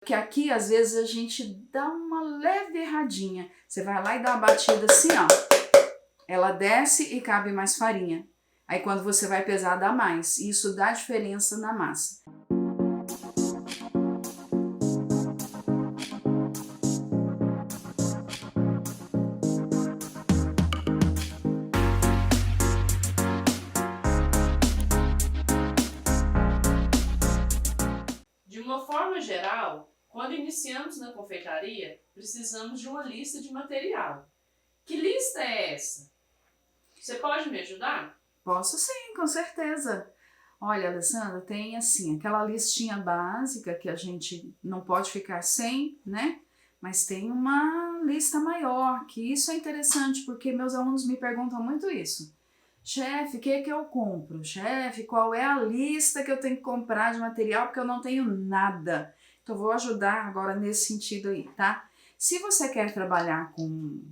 Porque aqui, às vezes, a gente dá uma leve erradinha. Você vai lá e dá uma batida assim, ó. Ela desce e cabe mais farinha. Aí quando você vai pesar, dá mais. E isso dá diferença na massa. De uma forma geral, quando iniciamos na confeitaria, precisamos de uma lista de material. Que lista é essa? Você pode me ajudar? Posso sim, com certeza. Olha, Alessandra, tem assim, aquela listinha básica que a gente não pode ficar sem, né? Mas tem uma lista maior, que isso é interessante, porque meus alunos me perguntam muito isso. Chefe, o que é que eu compro? Chefe, qual é a lista que eu tenho que comprar de material, porque eu não tenho nada. Então, eu vou ajudar agora nesse sentido aí, tá? Se você quer trabalhar com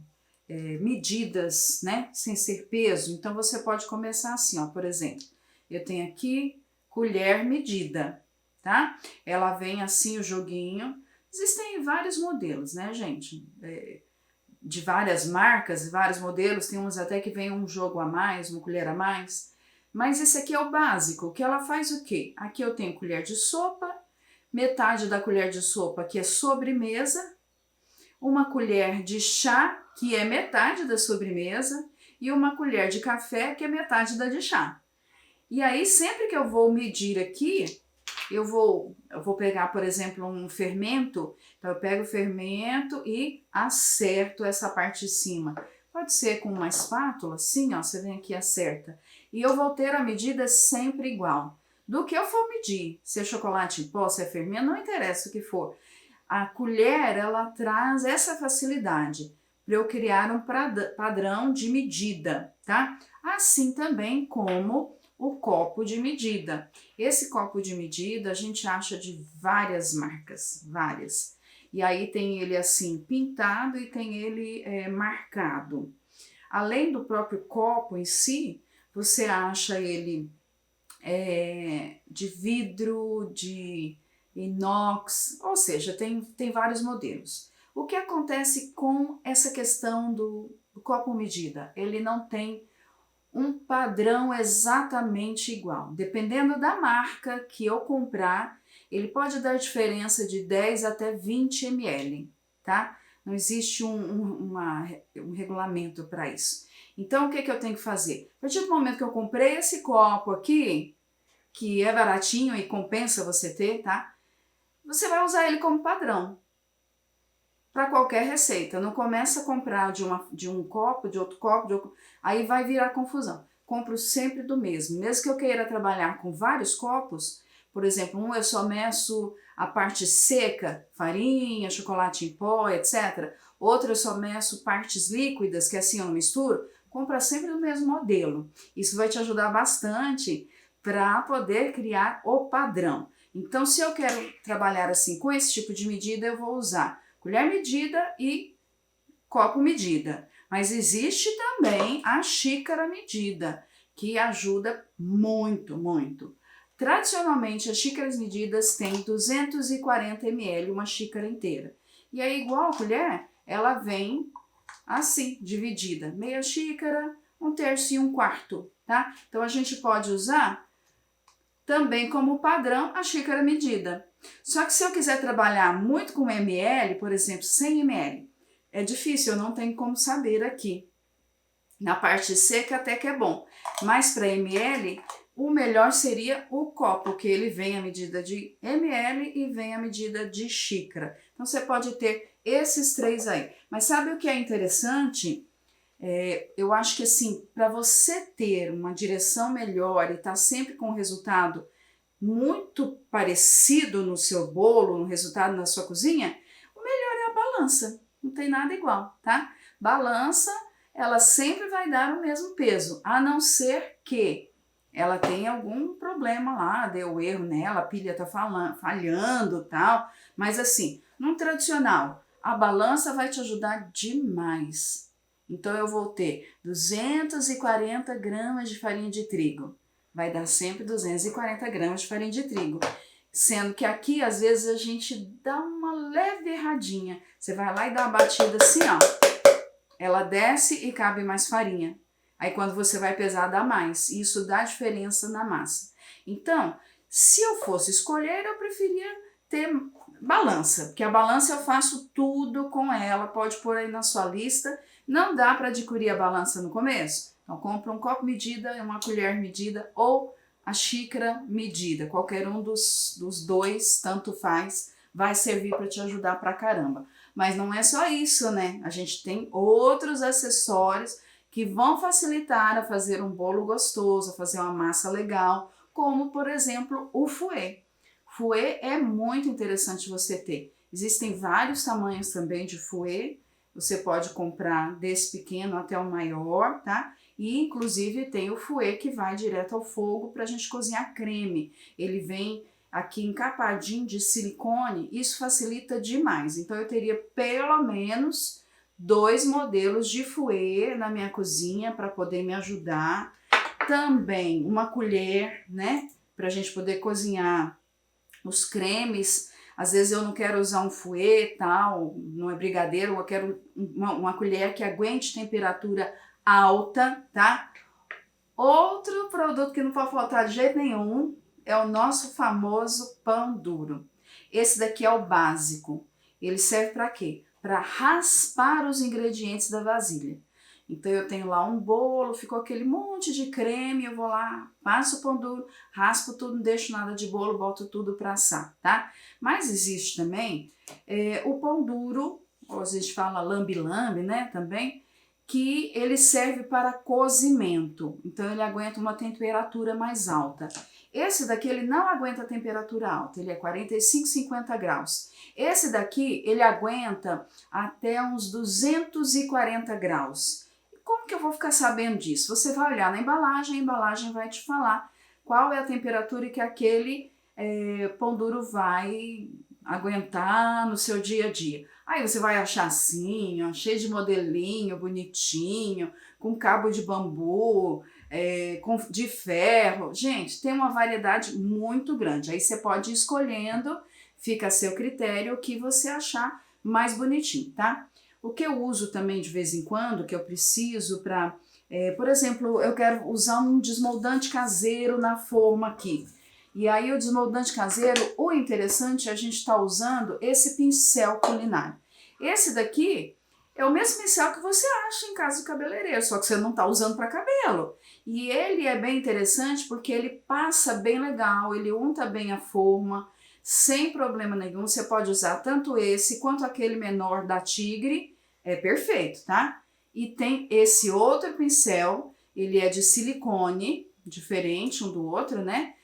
medidas, né, sem ser peso, então você pode começar assim, ó, por exemplo, eu tenho aqui colher medida, tá? Ela vem assim o joguinho, existem vários modelos, né, gente? De várias marcas, vários modelos, tem uns até que vem um jogo a mais, uma colher a mais, mas esse aqui é o básico, que ela faz o quê? Aqui eu tenho colher de sopa, metade da colher de sopa que é sobremesa, uma colher de chá, que é metade da sobremesa, e uma colher de café, que é metade da de chá. E aí, sempre que eu vou medir aqui, eu vou pegar, por exemplo, um fermento, então eu pego o fermento e acerto essa parte de cima. Pode ser com uma espátula, assim, ó, você vem aqui e acerta. E eu vou ter a medida sempre igual. Do que eu for medir, se é chocolate em pó, se é fermento, não interessa o que for. A colher, ela traz essa facilidade para eu criar um padrão de medida, tá? Assim também como o copo de medida. Esse copo de medida a gente acha de várias marcas, várias. E aí tem ele assim pintado e tem ele marcado. Além do próprio copo em si, você acha ele de vidro, de inox, ou seja, tem vários modelos. O que acontece com essa questão do copo medida? Ele não tem um padrão exatamente igual. Dependendo da marca que eu comprar, ele pode dar diferença de 10 até 20 ml, tá? Não existe um regulamento para isso. Então, o que eu tenho que fazer? A partir do momento que eu comprei esse copo aqui, que é baratinho e compensa você ter, tá? Você vai usar ele como padrão para qualquer receita. Não começa a comprar de um copo, de outro copo, aí vai virar confusão. Compro sempre do mesmo. Mesmo que eu queira trabalhar com vários copos, por exemplo, um eu só meço a parte seca, farinha, chocolate em pó, etc. Outro eu só meço partes líquidas, que assim eu não misturo. Compra sempre do mesmo modelo. Isso vai te ajudar bastante para poder criar o padrão. Então, se eu quero trabalhar assim com esse tipo de medida, eu vou usar colher medida e copo medida. Mas existe também a xícara medida, que ajuda muito, muito. Tradicionalmente, as xícaras medidas têm 240 ml, uma xícara inteira. E aí, igual a colher, ela vem assim, dividida. Meia xícara, um terço e um quarto, tá? Então, a gente pode usar também como padrão a xícara medida. Só que se eu quiser trabalhar muito com ml, por exemplo, 100 ml, é difícil, eu não tenho como saber aqui. Na parte seca até que é bom, mas para ml, o melhor seria o copo, que ele vem a medida de ml e vem a medida de xícara. Então você pode ter esses três aí. Mas sabe o que é interessante? Eu acho que assim, para você ter uma direção melhor e estar sempre com um resultado muito parecido no seu bolo, no resultado na sua cozinha, o melhor é a balança. Não tem nada igual, tá? Balança, ela sempre vai dar o mesmo peso, a não ser que ela tenha algum problema lá, deu erro nela, a pilha tá falhando, tal. Mas assim, no tradicional, a balança vai te ajudar demais. Então eu vou ter 240 gramas de farinha de trigo. Vai dar sempre 240 gramas de farinha de trigo. Sendo que aqui, às vezes, a gente dá uma leve erradinha. Você vai lá e dá uma batida assim, ó. Ela desce e cabe mais farinha. Aí quando você vai pesar, dá mais. E isso dá diferença na massa. Então, se eu fosse escolher, eu preferia ter balança. Porque a balança eu faço tudo com ela. Pode pôr aí na sua lista. Não dá para adquirir a balança no começo? Então, compra um copo medida, uma colher medida ou a xícara medida. Qualquer um dos dois, tanto faz, vai servir para te ajudar pra caramba. Mas não é só isso, né? A gente tem outros acessórios que vão facilitar a fazer um bolo gostoso, a fazer uma massa legal, como, por exemplo, o fouet. Fouet é muito interessante você ter. Existem vários tamanhos também de fouet. Você pode comprar desse pequeno até o maior, tá? E inclusive tem o fouet que vai direto ao fogo para a gente cozinhar creme. Ele vem aqui encapadinho de silicone, isso facilita demais. Então eu teria pelo menos 2 modelos de fouet na minha cozinha para poder me ajudar. Também uma colher, né? Para a gente poder cozinhar os cremes. Às vezes eu não quero usar um fouet tal, não é brigadeiro, eu quero uma colher que aguente temperatura alta, tá? Outro produto que não pode faltar de jeito nenhum é o nosso famoso pão duro. Esse daqui é o básico. Ele serve para quê? Para raspar os ingredientes da vasilha. Então eu tenho lá um bolo, ficou aquele monte de creme, eu vou lá, passo o pão duro, raspo tudo, não deixo nada de bolo, boto tudo para assar, tá? Mas existe também o pão duro, ou a gente fala lambe-lambe, né, também, que ele serve para cozimento, então ele aguenta uma temperatura mais alta. Esse daqui ele não aguenta temperatura alta, ele é 45, 50 graus. Esse daqui ele aguenta até uns 240 graus. Como que eu vou ficar sabendo disso? Você vai olhar na embalagem, a embalagem vai te falar qual é a temperatura que aquele pão duro vai aguentar no seu dia a dia. Aí você vai achar assim, ó, cheio de modelinho, bonitinho, com cabo de bambu, de ferro. Gente, tem uma variedade muito grande. Aí você pode ir escolhendo, fica a seu critério, o que você achar mais bonitinho, tá? O que eu uso também de vez em quando, que eu preciso para, por exemplo, eu quero usar um desmoldante caseiro na forma aqui. E aí o desmoldante caseiro, o interessante é a gente estar usando esse pincel culinário. Esse daqui é o mesmo pincel que você acha em casa de cabeleireiro, só que você não está usando para cabelo. E ele é bem interessante porque ele passa bem legal, ele unta bem a forma, sem problema nenhum. Você pode usar tanto esse quanto aquele menor da Tigre, é perfeito, tá? E tem esse outro pincel, ele é de silicone, diferente um do outro, né?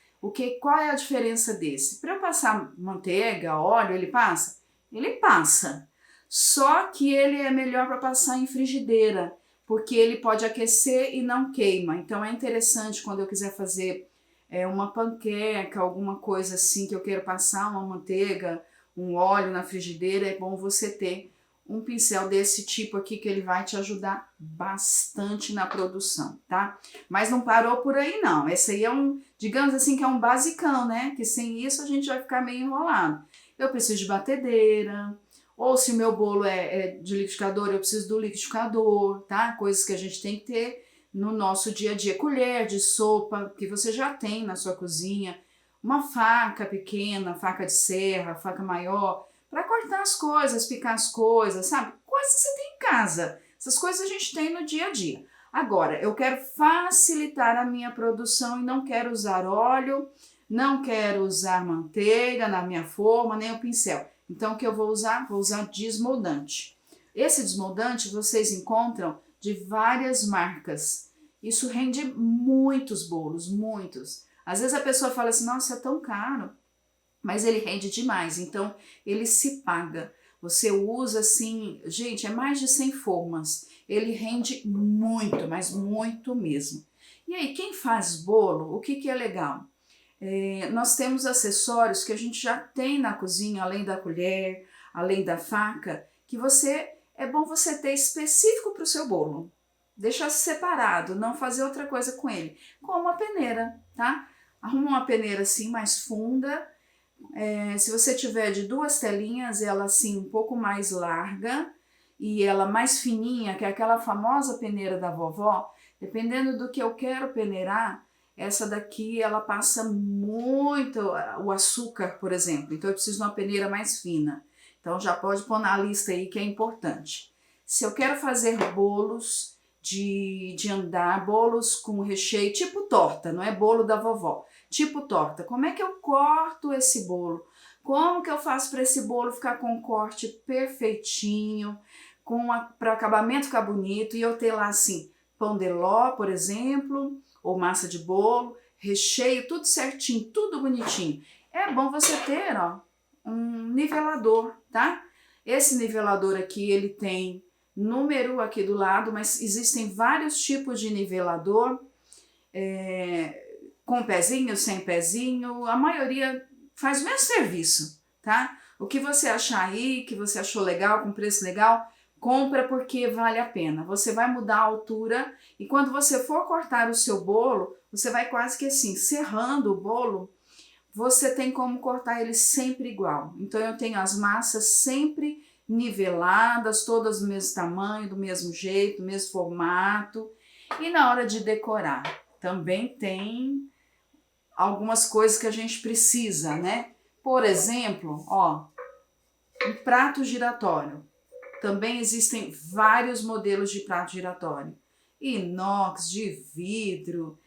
Qual é a diferença desse? Para eu passar manteiga, óleo, ele passa? Ele passa. Só que ele é melhor para passar em frigideira, porque ele pode aquecer e não queima. Então é interessante quando eu quiser fazer uma panqueca, alguma coisa assim que eu quero passar uma manteiga, um óleo na frigideira, é bom você ter um pincel desse tipo aqui que ele vai te ajudar bastante na produção, tá? Mas não parou por aí não, esse aí é digamos assim que é um basicão, né? Que sem isso a gente vai ficar meio enrolado. Eu preciso de batedeira, ou se o meu bolo é de liquidificador, eu preciso do liquidificador, tá? Coisas que a gente tem que ter no nosso dia a dia. Colher de sopa, que você já tem na sua cozinha, uma faca pequena, faca de serra, faca maior, para cortar as coisas, picar as coisas, sabe? Coisas que você tem em casa. Essas coisas a gente tem no dia a dia. Agora, eu quero facilitar a minha produção e não quero usar óleo, não quero usar manteiga na minha forma, nem o pincel. Então, o que eu vou usar? Vou usar desmoldante. Esse desmoldante vocês encontram de várias marcas. Isso rende muitos bolos, muitos. Às vezes a pessoa fala assim, nossa, é tão caro. Mas ele rende demais, então ele se paga. Você usa assim, gente, é mais de 100 formas. Ele rende muito, mas muito mesmo. E aí, quem faz bolo, o que é legal? Nós temos acessórios que a gente já tem na cozinha, além da colher, além da faca, que é bom você ter específico para o seu bolo. Deixar separado, não fazer outra coisa com ele. Como a peneira, tá? Arruma uma peneira assim mais funda, Se você tiver de 2 telinhas, ela assim um pouco mais larga e ela mais fininha, que é aquela famosa peneira da vovó, dependendo do que eu quero peneirar, essa daqui ela passa muito o açúcar, por exemplo, então eu preciso de uma peneira mais fina. Então já pode pôr na lista aí que é importante. Se eu quero fazer bolos de andar, bolos com recheio, tipo torta, não é bolo da vovó, tipo torta. Como é que eu corto esse bolo? Como que eu faço para esse bolo ficar com um corte perfeitinho, para o acabamento ficar bonito e eu ter lá assim, pão de ló, por exemplo, ou massa de bolo, recheio, tudo certinho, tudo bonitinho. É bom você ter, ó, um nivelador, tá? Esse nivelador aqui, ele tem número aqui do lado, mas existem vários tipos de nivelador, com pezinho, sem pezinho, a maioria faz o mesmo serviço, tá? O que você achar aí, que você achou legal, com preço legal, compra porque vale a pena. Você vai mudar a altura e quando você for cortar o seu bolo, você vai quase que assim, serrando o bolo, você tem como cortar ele sempre igual. Então eu tenho as massas sempre niveladas, todas do mesmo tamanho, do mesmo jeito, do mesmo formato. E na hora de decorar, também tem algumas coisas que a gente precisa, né? Por exemplo, ó, um prato giratório. Também existem vários modelos de prato giratório. Inox, de vidro,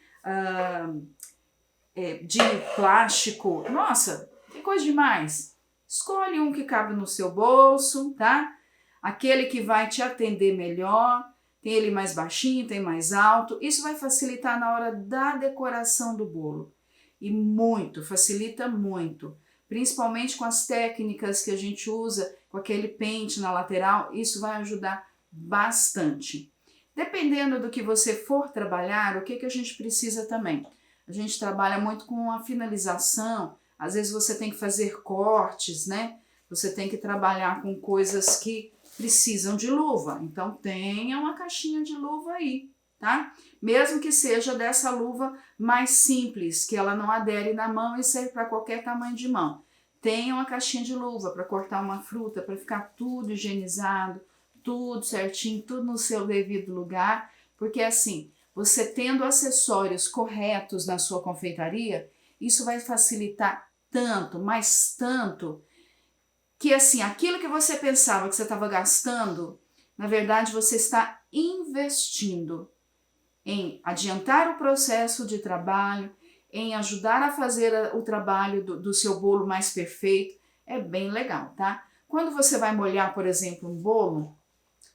de plástico. Nossa, tem coisa demais. Escolhe um que cabe no seu bolso, tá? Aquele que vai te atender melhor. Tem ele mais baixinho, tem mais alto. Isso vai facilitar na hora da decoração do bolo. E muito, facilita muito. Principalmente com as técnicas que a gente usa, com aquele pente na lateral, isso vai ajudar bastante. Dependendo do que você for trabalhar, o que a gente precisa também? A gente trabalha muito com a finalização, às vezes você tem que fazer cortes, né? Você tem que trabalhar com coisas que precisam de luva, então tenha uma caixinha de luva aí, tá? Mesmo que seja dessa luva mais simples, que ela não adere na mão e serve para qualquer tamanho de mão. Tenha uma caixinha de luva para cortar uma fruta, para ficar tudo higienizado, tudo certinho, tudo no seu devido lugar, porque assim, você tendo acessórios corretos na sua confeitaria, isso vai facilitar tanto, mas tanto, que assim, aquilo que você pensava que você estava gastando, na verdade você está investindo em adiantar o processo de trabalho, em ajudar a fazer o trabalho do seu bolo mais perfeito. É bem legal, tá? Quando você vai molhar, por exemplo, um bolo,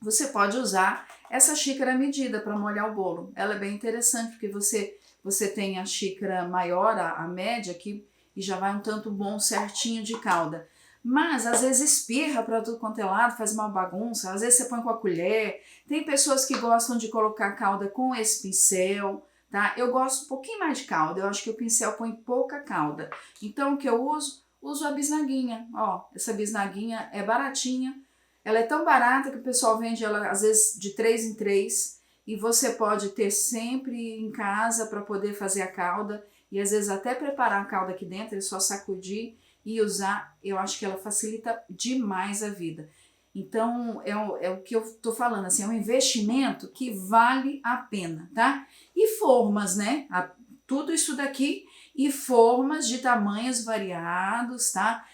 você pode usar essa xícara medida para molhar o bolo. Ela é bem interessante porque você tem a xícara maior, a média aqui, e já vai um tanto bom certinho de calda. Mas às vezes espirra para tudo quanto é lado, faz uma bagunça, às vezes você põe com a colher. Tem pessoas que gostam de colocar calda com esse pincel, tá? Eu gosto um pouquinho mais de calda, eu acho que o pincel põe pouca calda. Então o que eu uso a bisnaguinha. Ó, essa bisnaguinha é baratinha, ela é tão barata que o pessoal vende ela às vezes de 3 em 3 e você pode ter sempre em casa para poder fazer a calda e às vezes até preparar a calda aqui dentro, é só sacudir e usar. Eu acho que ela facilita demais a vida. Então é o que eu tô falando, assim, é um investimento que vale a pena, tá? E formas, né? Tudo isso daqui e formas de tamanhos variados, tá?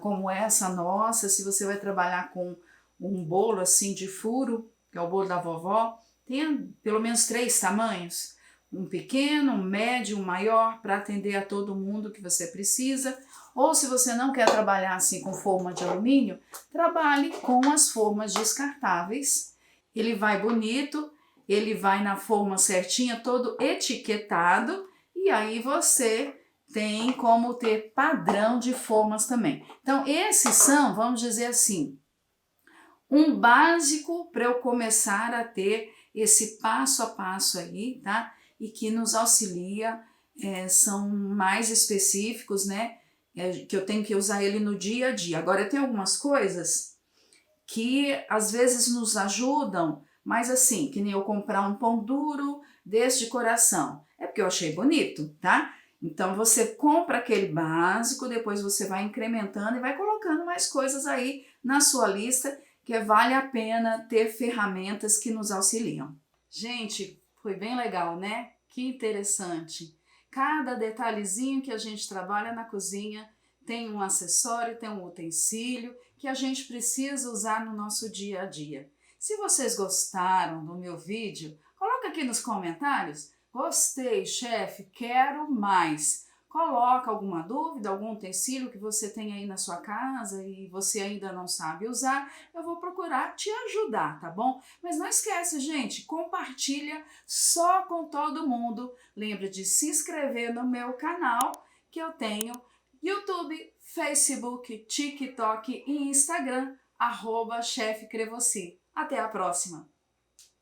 Como essa nossa, se você vai trabalhar com um bolo assim de furo, que é o bolo da vovó, tem pelo menos 3 tamanhos, um pequeno, um médio, um maior, para atender a todo mundo que você precisa. Ou se você não quer trabalhar assim com forma de alumínio, trabalhe com as formas descartáveis. Ele vai bonito, ele vai na forma certinha, todo etiquetado, e aí você tem como ter padrão de formas também. Então esses são, vamos dizer assim, um básico para eu começar a ter esse passo a passo aí, tá? E que nos auxilia, são mais específicos, né? Que eu tenho que usar ele no dia a dia. Agora tem algumas coisas que às vezes nos ajudam, mas assim, que nem eu comprar um pão duro desse de coração. É porque eu achei bonito, tá? Então você compra aquele básico, depois você vai incrementando e vai colocando mais coisas aí na sua lista, que vale a pena ter ferramentas que nos auxiliam. Gente, foi bem legal, né? Que interessante. Cada detalhezinho que a gente trabalha na cozinha tem um acessório, tem um utensílio que a gente precisa usar no nosso dia a dia. Se vocês gostaram do meu vídeo, coloca aqui nos comentários. Gostei, chefe, quero mais. Coloca alguma dúvida, algum utensílio que você tem aí na sua casa e você ainda não sabe usar, eu vou procurar te ajudar, tá bom? Mas não esquece, gente, compartilha só com todo mundo. Lembra de se inscrever no meu canal, que eu tenho YouTube, Facebook, TikTok e Instagram, @Chef Crevosi. Até a próxima!